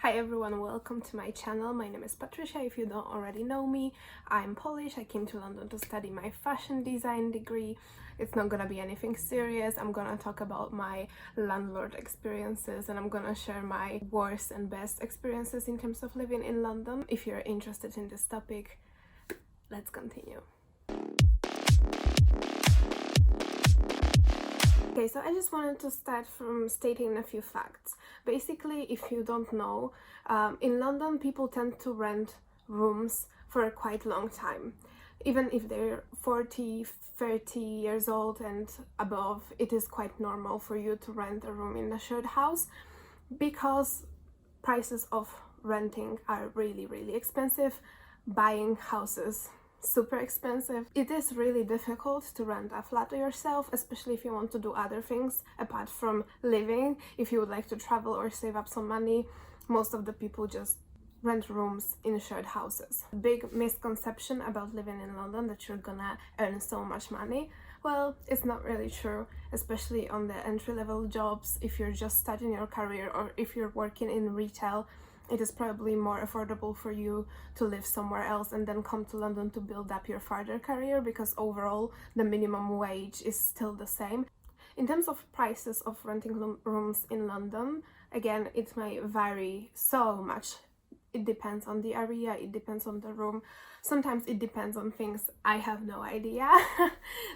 Hi everyone, welcome to my channel. My name is Patricia. If you don't already know me, I'm Polish. I came to London to study my fashion design degree. It's not gonna be anything serious. I'm gonna talk about my landlord experiences and I'm gonna share my worst and best experiences in terms of living in London. If you're interested in this topic, let's continue. Okay, so I just wanted to start from stating a few facts. Basically, if you don't know, in London people tend to rent rooms for a quite long time. Even if they're 40, 30 years old and above, it is quite normal for you to rent a room in a shared house because prices of renting are really expensive. Buying houses super expensive. It is really difficult to rent a flat to yourself, especially if you want to do other things apart from living. If you would like to travel or save up some money, most of the people just rent rooms in shared houses. Big misconception about living in London that you're gonna earn so much money. Well, it's not really true, especially on the entry-level jobs. If you're just starting your career or if you're working in retail, it is probably more affordable for you to live somewhere else and then come to London to build up your further career, because overall the minimum wage is still the same. In terms of prices of renting rooms in London, again, it may vary so much. It depends on the area, it depends on the room. Sometimes it depends on things I have no idea,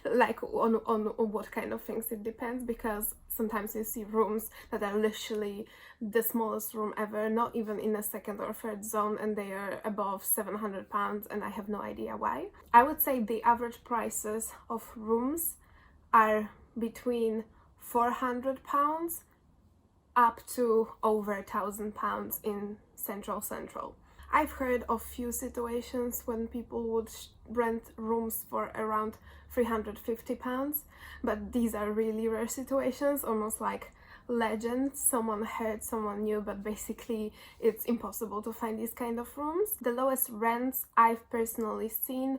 like on what kind of things it depends, because sometimes you see rooms that are literally the smallest room ever, not even in a second or third zone, and they are above £700 and I have no idea why. I would say the average prices of rooms are between £400 up to over £1,000 in central. I've heard of few situations when people would rent rooms for around £350, but these are really rare situations, almost like legends. Someone heard, someone knew, but basically it's impossible to find these kind of rooms. The lowest rents I've personally seen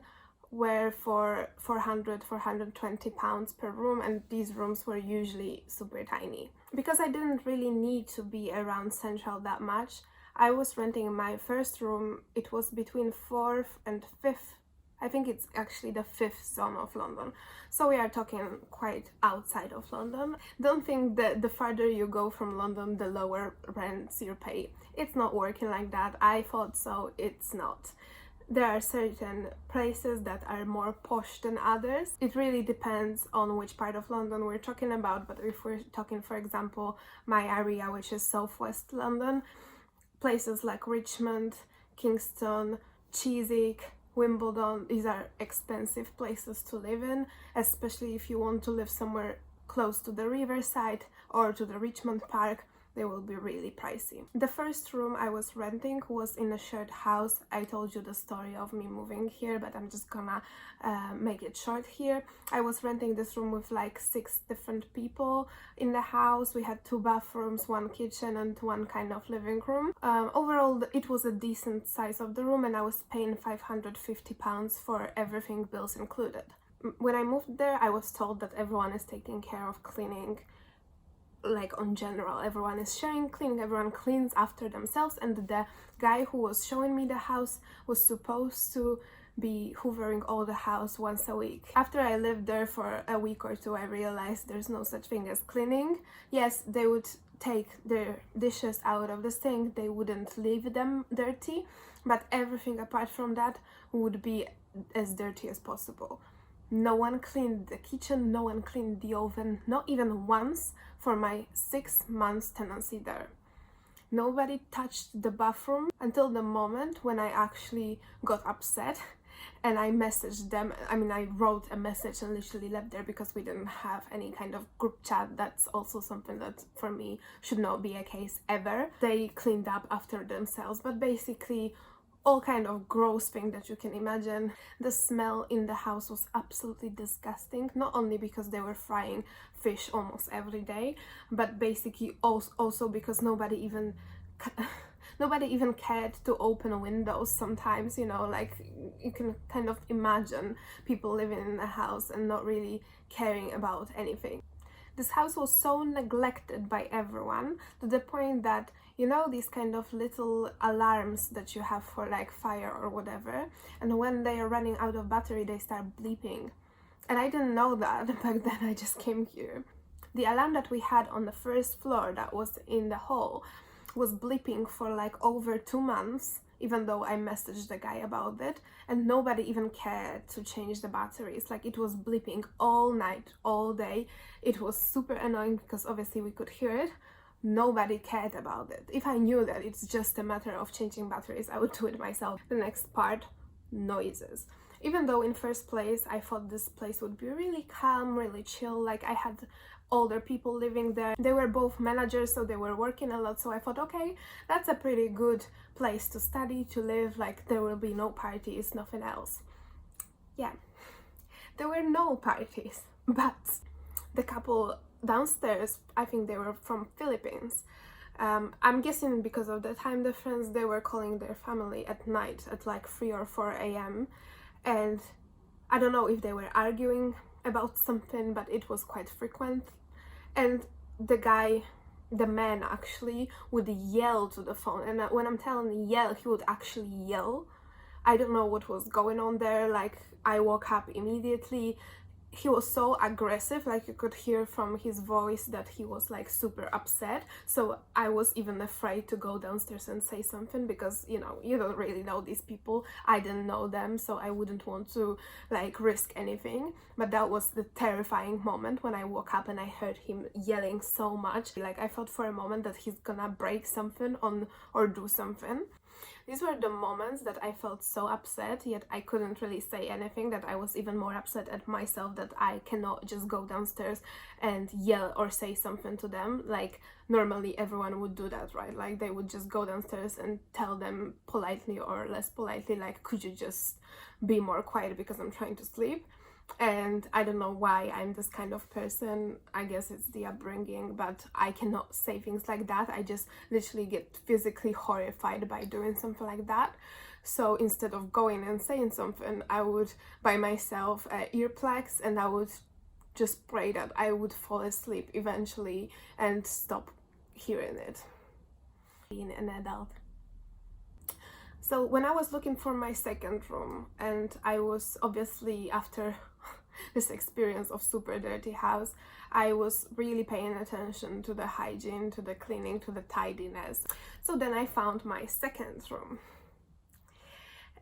were for £420 per room, and these rooms were usually super tiny. Because I didn't really need to be around central that much, I was renting my first room. It was between 4th and 5th. I think it's actually the 5th zone of London. So we are talking quite outside of London. Don't think that the farther you go from London, the lower rents you pay. It's not working like that. I thought so, it's not. There are certain places that are more posh than others. It really depends on which part of London we're talking about, but if we're talking, for example, my area, which is southwest London, places like Richmond, Kingston, Chiswick, Wimbledon, these are expensive places to live in, especially if you want to live somewhere close to the riverside or to the Richmond Park. They will be really pricey. The first room I was renting was in a shared house. I told you the story of me moving here, but I'm just gonna make it short here. I was renting this room with like 6 different people in the house. We had 2 bathrooms, 1 kitchen and 1 kind of living room. Overall, it was a decent size of the room and I was paying £550 for everything, bills included. When I moved there, I was told that everyone is taking care of cleaning. Like on general, everyone is sharing cleaning, everyone cleans after themselves, and the guy who was showing me the house was supposed to be hoovering all the house once a week. After I lived there for a week or 2, I realized there's no such thing as cleaning. Yes, they would take their dishes out of the sink, they wouldn't leave them dirty, but everything apart from that would be as dirty as possible. No one cleaned the kitchen, no one cleaned the oven, not even once for my 6 months tenancy there. Nobody touched the bathroom until the moment when I actually got upset and I messaged them. I wrote a message and literally left there because we didn't have any kind of group chat. That's also something that for me should not be a case ever. They cleaned up after themselves, but basically all kind of gross thing that you can imagine. The smell in the house was absolutely disgusting, not only because they were frying fish almost every day, but basically also because nobody even cared to open windows sometimes, you know, like you can kind of imagine people living in a house and not really caring about anything. This house was so neglected by everyone to the point that You know, these kind of little alarms that you have for like fire or whatever, and when they are running out of battery they start bleeping. And I didn't know that back then. I just came here. The alarm that we had on the first floor that was in the hall was bleeping for like over 2 months, even though I messaged the guy about it, and nobody even cared to change the batteries. Like, it was bleeping all night, all day. It was super annoying because obviously we could hear it. Nobody cared about it. If I knew that it's just a matter of changing batteries, I would do it myself. The next part, noises. Even though in first place I thought this place would be really calm, really chill, like I had older people living there. They were both managers, so they were working a lot, so I thought, okay, that's a pretty good place to study, to live, like there will be no parties, nothing else. Yeah, there were no parties, but the couple downstairs, I think they were from Philippines. I'm guessing because of the time difference, they were calling their family at night at like 3 or 4 a.m. and I don't know if they were arguing about something, but it was quite frequent. And the guy, the man actually, would yell to the phone, and when I'm telling yell, he would actually yell. I don't know what was going on there. Like, I woke up immediately. He was so aggressive, like you could hear from his voice that he was like super upset. So I was even afraid to go downstairs and say something because, you know, you don't really know these people. I didn't know them, so I wouldn't want to like risk anything. But that was the terrifying moment when I woke up and I heard him yelling so much. Like, I thought for a moment that he's gonna break something on or do something. These were the moments that I felt so upset, yet I couldn't really say anything, that I was even more upset at myself that I cannot just go downstairs and yell or say something to them. Like, normally everyone would do that, right? Like, they would just go downstairs and tell them politely or less politely, like, could you just be more quiet because I'm trying to sleep? And I don't know why I'm this kind of person. I guess it's the upbringing, but I cannot say things like that. I just literally get physically horrified by doing something like that. So instead of going and saying something, I would buy myself earplugs and I would just pray that I would fall asleep eventually and stop hearing it. Being an adult. So when I was looking for my second room, and I was obviously, after this experience of super dirty house, I was really paying attention to the hygiene, to the cleaning, to the tidiness. So then I found my second room.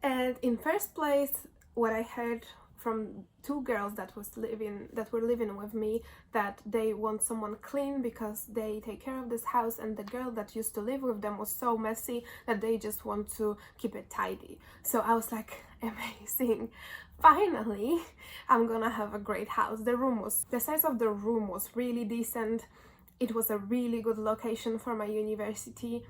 And in first place, what I heard from 2 girls that were living with me, that they want someone clean because they take care of this house, and the girl that used to live with them was so messy that they just want to keep it tidy. So I was like, amazing, finally I'm gonna have a great house. The size of the room was really decent. It was a really good location for my university.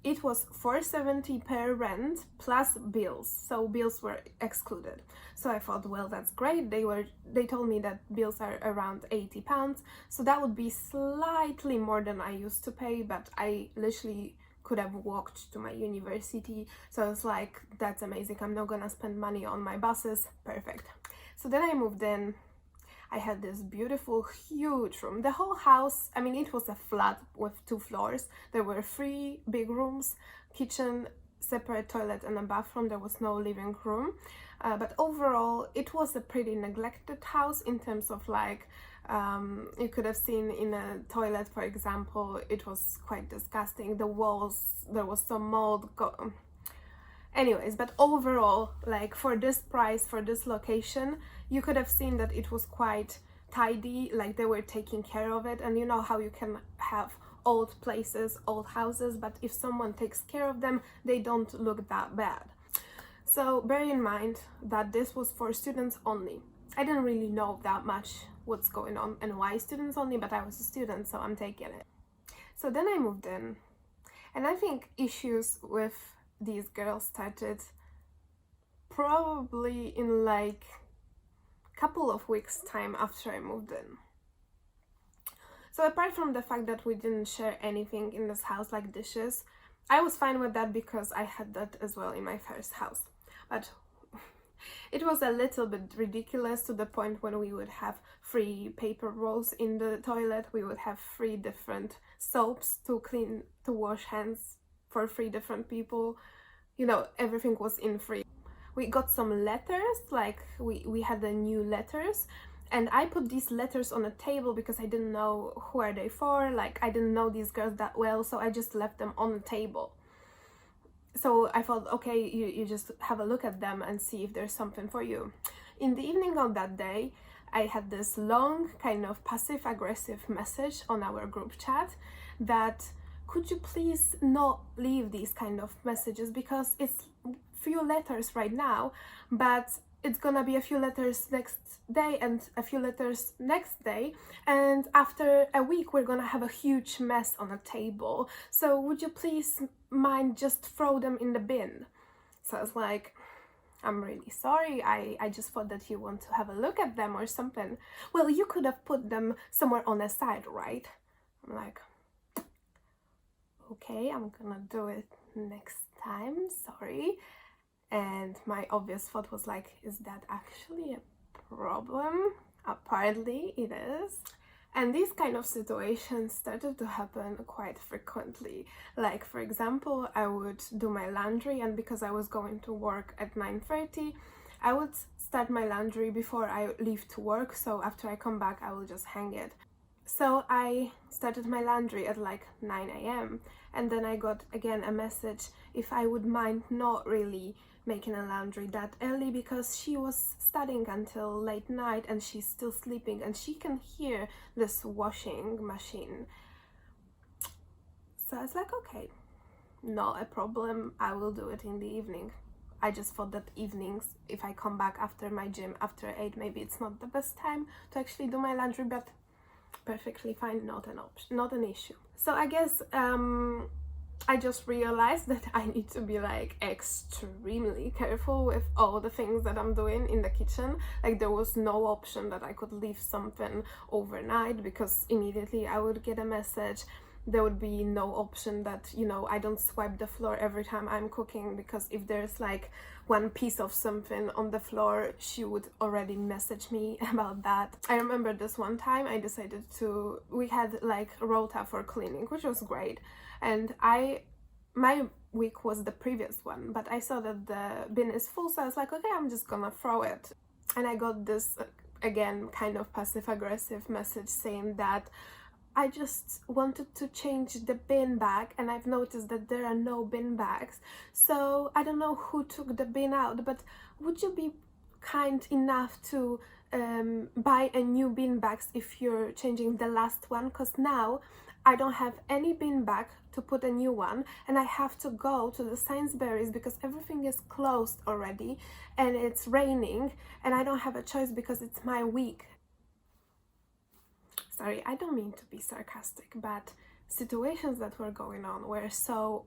It was $470 per rent plus bills, so bills were excluded. So I thought, well, that's great. They told me that bills are around £80, so that would be slightly more than I used to pay, but I literally could have walked to my university. So I was like, that's amazing. I'm not gonna spend money on my buses. Perfect. So then I moved in. I had this beautiful, huge room. The whole house, I mean, it was a flat with 2 floors. There were 3 big rooms, kitchen, separate toilet and a bathroom. There was no living room. But overall, it was a pretty neglected house in terms of like, you could have seen in a toilet, for example, it was quite disgusting. The walls, there was some mold. Anyways, but overall, like, for this price, for this location, you could have seen that it was quite tidy, like they were taking care of it. And you know how you can have old places, old houses, but if someone takes care of them, they don't look that bad. So bear in mind that this was for students only. I didn't really know that much what's going on and why students only, but I was a student, so I'm taking it. So then I moved in, and I think issues with these girls started probably in like a couple of weeks time after I moved in. So apart from the fact that we didn't share anything in this house, like dishes, I was fine with that because I had that as well in my first house. But It was a little bit ridiculous, to the point when we would have free paper rolls in the toilet, we would have 3 different soaps to wash hands for 3 different people. You know, everything was in free. We got some letters, like we had the new letters, and I put these letters on a table because I didn't know who are they for, like I didn't know these girls that well, so I just left them on the table. So I thought, okay, you just have a look at them and see if there's something for you. In the evening of that day, I had this long kind of passive-aggressive message on our group chat that, could you please not leave these kind of messages, because it's few letters right now, but it's gonna be a few letters next day and a few letters next day, and after a week we're gonna have a huge mess on a table, so would you please mind just throw them in the bin? So I was like, I'm really sorry, I just thought that you want to have a look at them or something. Well, you could have put them somewhere on the side, right? I'm like, okay, I'm gonna do it next time, sorry. And my obvious thought was like, is that actually a problem? Apparently it is. And these kind of situations started to happen quite frequently. Like, for example, I would do my laundry, and because I was going to work at 9:30, I would start my laundry before I leave to work, so after I come back I will just hang it. So I started my laundry at like 9 a.m. and then I got again a message if I would mind not really making a laundry that early, because she was studying until late night and she's still sleeping and she can hear this washing machine. So I was like, okay, not a problem, I will do it in the evening. I just thought that evenings, if I come back after my gym after 8, maybe it's not the best time to actually do my laundry, but perfectly fine, not an option, not an issue. So I guess I just realized that I need to be like extremely careful with all the things that I'm doing in the kitchen. Like, there was no option that I could leave something overnight, because immediately I would get a message. There would be no option that, you know, I don't swipe the floor every time I'm cooking, because if there's like one piece of something on the floor, she would already message me about that. I remember this one time I decided we had like rota for cleaning, which was great, and my week was the previous one, but I saw that the bin is full, so I was like, okay, I'm just gonna throw it. And I got this again kind of passive-aggressive message saying that I just wanted to change the bin bag and I've noticed that there are no bin bags, so I don't know who took the bin out, but would you be kind enough to buy a new bin bags if you're changing the last one, because now I don't have any bin bag to put a new one and I have to go to the Sainsbury's because everything is closed already and it's raining and I don't have a choice because it's my week. Sorry, I don't mean to be sarcastic, but situations that were going on were so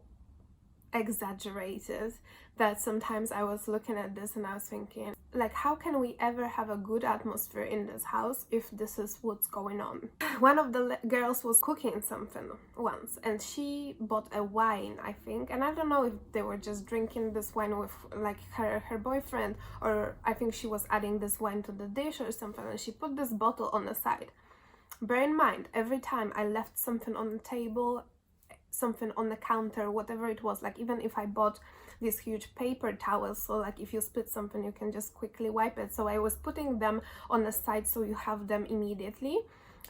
exaggerated that sometimes I was looking at this and I was thinking, like, how can we ever have a good atmosphere in this house if this is what's going on? One of the girls was cooking something once and she bought a wine, I think, and I don't know if they were just drinking this wine with like her boyfriend, or I think she was adding this wine to the dish or something, and she put this bottle on the side. Bear in mind, every time I left something on the table, something on the counter, whatever it was, like even if I bought these huge paper towels, so like if you split something you can just quickly wipe it, so I was putting them on the side so you have them immediately.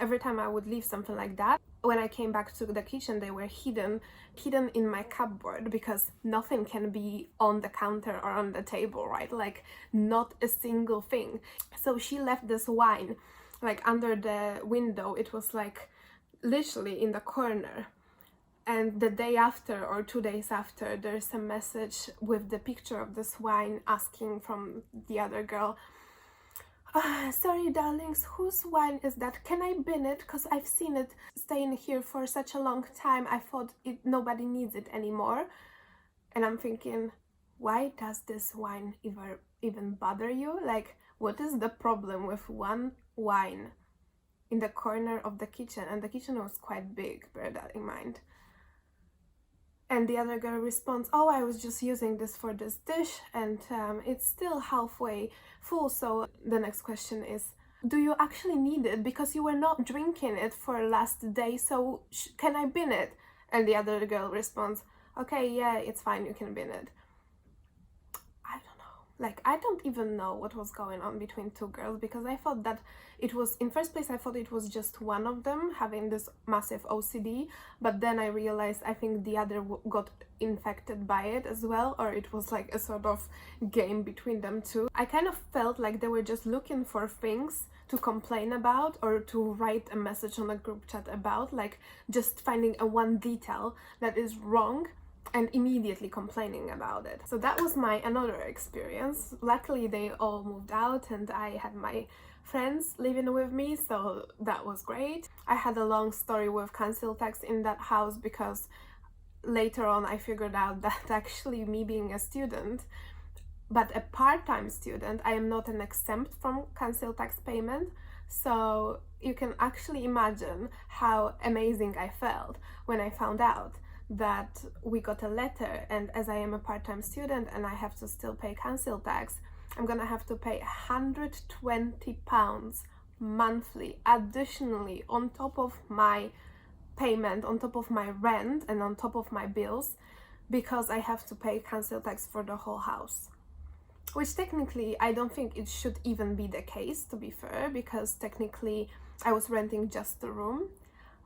Every time I would leave something like that, when I came back to the kitchen they were hidden in my cupboard, because nothing can be on the counter or on the table, right? Like, not a single thing. So she left this wine like under the window. It was like literally in the corner, and the day after or 2 days after there's a message with the picture of this wine asking from the other girl, sorry darlings, whose wine is that? Can I bin it? Because I've seen it staying here for such a long time, I thought nobody needs it anymore. And I'm thinking, why does this wine even bother you? Like, what is the problem with one wine in the corner of the kitchen? And the kitchen was quite big, bear that in mind. And the other girl responds, oh, I was just using this for this dish, and it's still halfway full. So the next question is, do you actually need it? Because you were not drinking it for last day, so can I bin it? And the other girl responds, okay, yeah, it's fine, you can bin it. I don't know. Like, I don't even know what was going on between two girls, because I thought that it was, in first place, I thought it was just one of them having this massive OCD, but then I realized I think the other got infected by it as well, or it was like a sort of game between them two. I kind of felt like they were just looking for things to complain about or to write a message on a group chat about, like just finding a one detail that is wrong and immediately complaining about it. So that was my another experience. Luckily they all moved out and I had my friends living with me, so that was great. I had a long story with council tax in that house, because later on I figured out that actually me being a student, but a part-time student, I am not an exempt from council tax payment. So you can actually imagine how amazing I felt when I found out that we got a letter, and as I am a part-time student and I have to still pay council tax, I'm gonna have to pay £120 monthly additionally on top of my payment, on top of my rent and on top of my bills, because I have to pay council tax for the whole house. Which technically I don't think it should even be the case, to be fair, because technically I was renting just the room,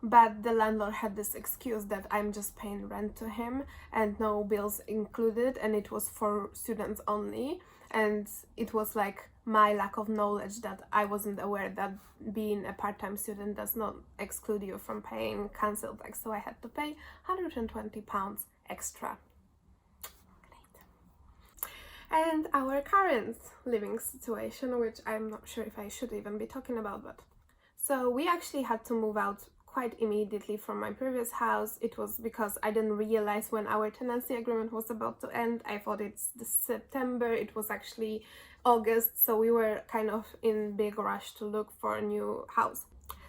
but the landlord had this excuse that I'm just paying rent to him and no bills included, and it was for students only. And it was like my lack of knowledge that I wasn't aware that being a part-time student does not exclude you from paying council tax, so I had to pay £120 extra. And our current living situation, which I'm not sure if I should even be talking about, but so we actually had to move out quite immediately from my previous house. It was because I didn't realize when our tenancy agreement was about to end. I thought it's September, it was actually August, so we were kind of in big rush to look for a new house.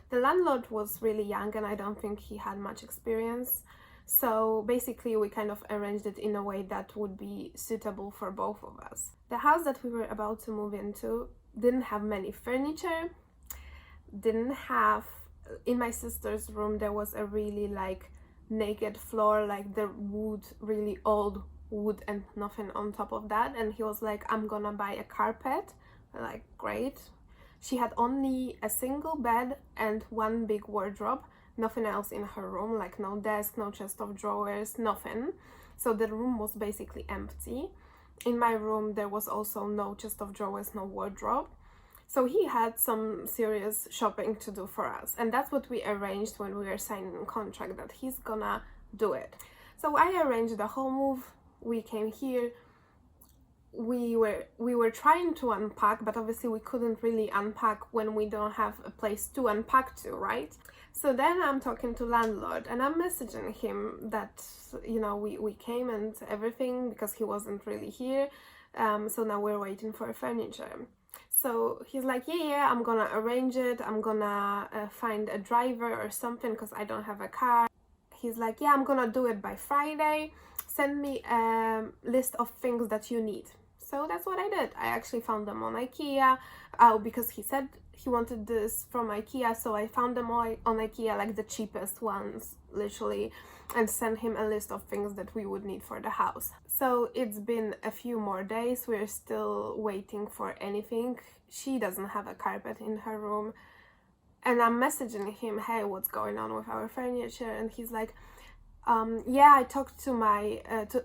The landlord was really young and I don't think he had much experience. So basically we kind of arranged it in a way that would be suitable for both of us. The house that we were about to move into didn't have many furniture, didn't have, in my sister's room there was a really like naked floor, like the wood, really old wood and nothing on top of that, and he was like, I'm gonna buy a carpet. Like, great. She had only a single bed and one big wardrobe, nothing else in her room, like no desk, no chest of drawers, nothing. So the room was basically empty. In my room there was also no chest of drawers, no wardrobe. So he had some serious shopping to do for us, and that's what we arranged when we were signing a contract, that he's gonna do it. So I arranged the whole move. We came here. We were trying to unpack, but obviously we couldn't really unpack when we don't have a place to unpack to, right? So then I'm talking to landlord and I'm messaging him that, you know, we came and everything, because he wasn't really here. So now we're waiting for furniture. So he's like, yeah, I'm gonna arrange it. I'm gonna find a driver or something, because I don't have a car. He's like, yeah, I'm gonna do it by Friday. Send me a list of things that you need. So that's what I did. I actually found them on IKEA, because he said he wanted this from IKEA, so I found them on IKEA, like the cheapest ones, literally, and sent him a list of things that we would need for the house. So it's been a few more days. We're still waiting for anything. She doesn't have a carpet in her room, and I'm messaging him, hey, what's going on with our furniture? And he's like, yeah, I talked to my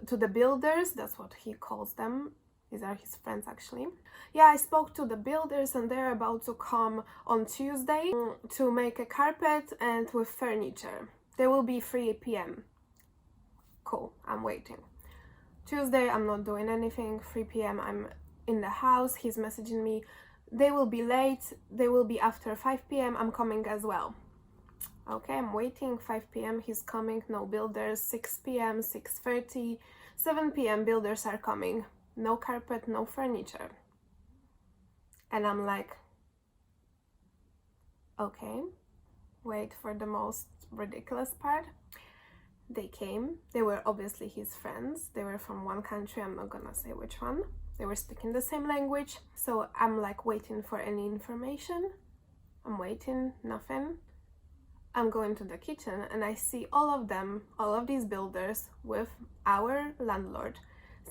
to the builders. That's what he calls them. These are his friends, actually. Yeah, I spoke to the builders and they're about to come on Tuesday to make a carpet and with furniture. They will be 3 p.m. Cool, I'm waiting. Tuesday, I'm not doing anything. 3 p.m. I'm in the house. He's messaging me, they will be late. They will be after 5 p.m. I'm coming as well. Okay, I'm waiting. 5 p.m. he's coming. No builders. 6 p.m., 6:30, 7 p.m. builders are coming. No carpet, no furniture. And I'm like, okay, wait for the most ridiculous part. They came. They were obviously his friends. They were from one country, I'm not gonna say which one. They were speaking the same language. So I'm like waiting for any information. I'm waiting, nothing. I'm going to the kitchen and I see all of them, all of these builders with our landlord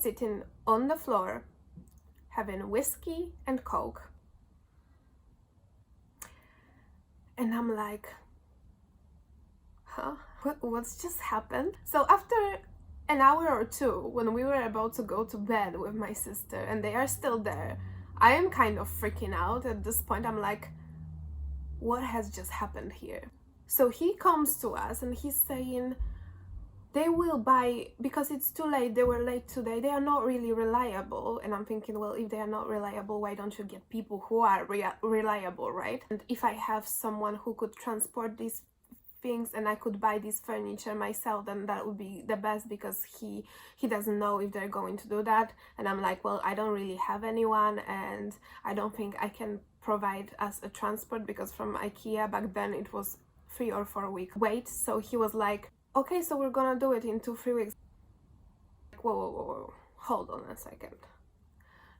sitting on the floor having whiskey and coke. And I'm like, huh? What's just happened? So after an hour or two, when we were about to go to bed with my sister and they are still there, I am kind of freaking out at this point. I'm like, what has just happened here? So he comes to us and he's saying they will buy, because it's too late, they were late today, they are not really reliable. And I'm thinking, well, if they are not reliable, why don't you get people who are reliable, right? And if I have someone who could transport these things and I could buy this furniture myself, then that would be the best, because he doesn't know if they're going to do that. And I'm like, well, I don't really have anyone and I don't think I can provide us a transport, because from IKEA back then it was 3 or 4 week wait. So he was like, okay, so we're gonna do it in 2-3 weeks. Like, whoa, hold on a second.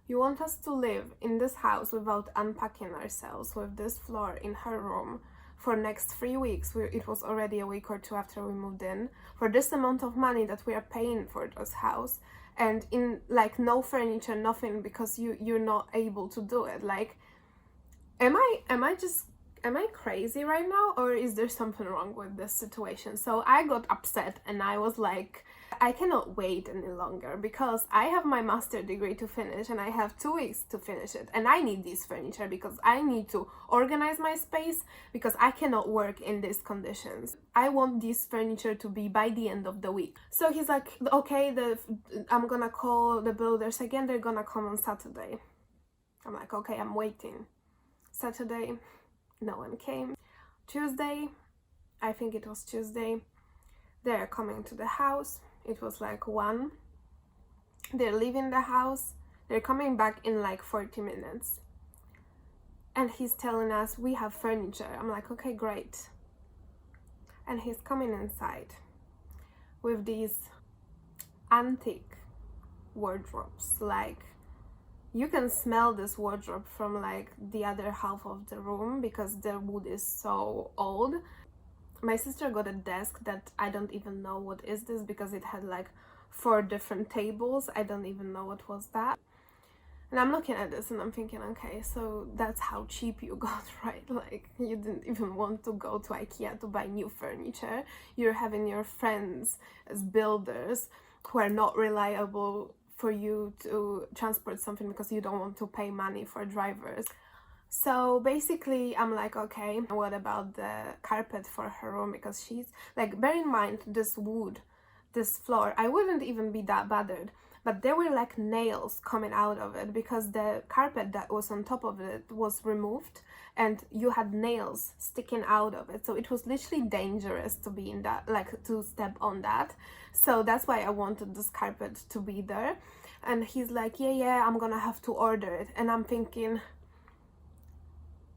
You want us to live in this house without unpacking ourselves, with this floor in her room for next 3 weeks? It was already a week or two after we moved in, for this amount of money that we are paying for this house, and in like no furniture, nothing, because you're not able to do it. Like, am I crazy right now, or is there something wrong with this situation? So I got upset and I was like, I cannot wait any longer, because I have my master's degree to finish and I have 2 weeks to finish it, and I need this furniture because I need to organize my space, because I cannot work in these conditions. I want this furniture to be by the end of the week. So he's like, okay, I'm gonna call the builders again, they're gonna come on Saturday. I'm like, okay, I'm waiting. Saturday, no one came. Tuesday, I think it was Tuesday, they're coming to the house. It was like 1. They're leaving the house. They're coming back in like 40 minutes. And he's telling us we have furniture. I'm like, okay, great. And he's coming inside with these antique wardrobes. Like, you can smell this wardrobe from like the other half of the room, because the wood is so old. My sister got a desk that I don't even know what is this, because it had like 4 different tables. I don't even know what was that. And I'm looking at this and I'm thinking, okay, so that's how cheap you got, right? Like, you didn't even want to go to IKEA to buy new furniture. You're having your friends as builders who are not reliable for you to transport something, because you don't want to pay money for drivers. So basically I'm like, okay, what about the carpet for her room? Because she's like, bear in mind, this wood, this floor, I wouldn't even be that bothered, but there were like nails coming out of it, because the carpet that was on top of it was removed and you had nails sticking out of it. So it was literally dangerous to be in that, like to step on that. So that's why I wanted this carpet to be there. And he's like, yeah, I'm gonna have to order it. And I'm thinking,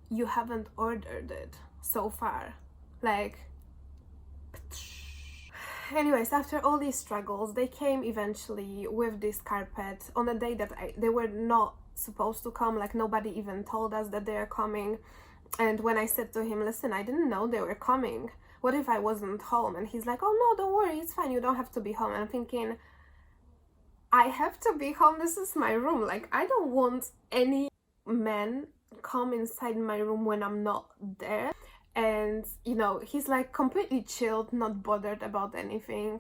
you haven't ordered it so far. Like, anyways, after all these struggles, they came eventually with this carpet on a day that they were not supposed to come. Like, nobody even told us that they are coming. And when I said to him, listen, I didn't know they were coming, what if I wasn't home? And he's like, oh no, don't worry, it's fine, you don't have to be home. And I'm thinking, I have to be home, this is my room. Like, I don't want any man come inside my room when I'm not there. And you know, he's like completely chilled, not bothered about anything.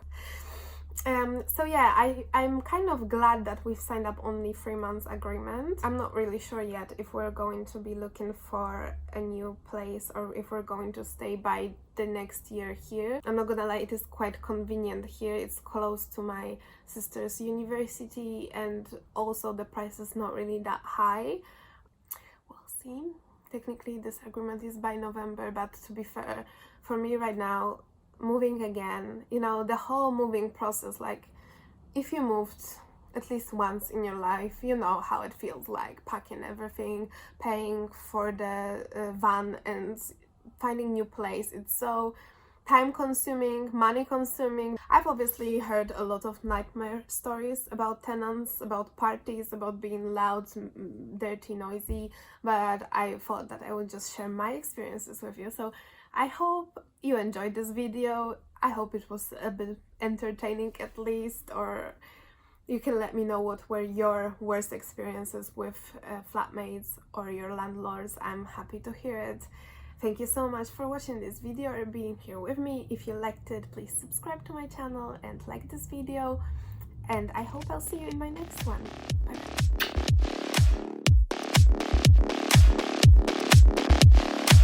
So yeah, I'm kind of glad that we've signed up only 3 months agreement. I'm not really sure yet if we're going to be looking for a new place or if we're going to stay by the next year here. I'm not gonna lie, it is quite convenient here. It's close to my sister's university, and also the price is not really that high. We'll see. Technically this agreement is by November, but to be fair, for me right now, moving again, you know, the whole moving process, like, if you moved at least once in your life, you know how it feels like packing everything, paying for the van and finding new place. It's so time consuming, money consuming. I've obviously heard a lot of nightmare stories about tenants, about parties, about being loud, dirty, noisy, but I thought that I would just share my experiences with you. So I hope you enjoyed this video. I hope it was a bit entertaining at least, or you can let me know what were your worst experiences with flatmates or your landlords. I'm happy to hear it. Thank you so much for watching this video or being here with me. If you liked it, please subscribe to my channel and like this video. And I hope I'll see you in my next one. Bye.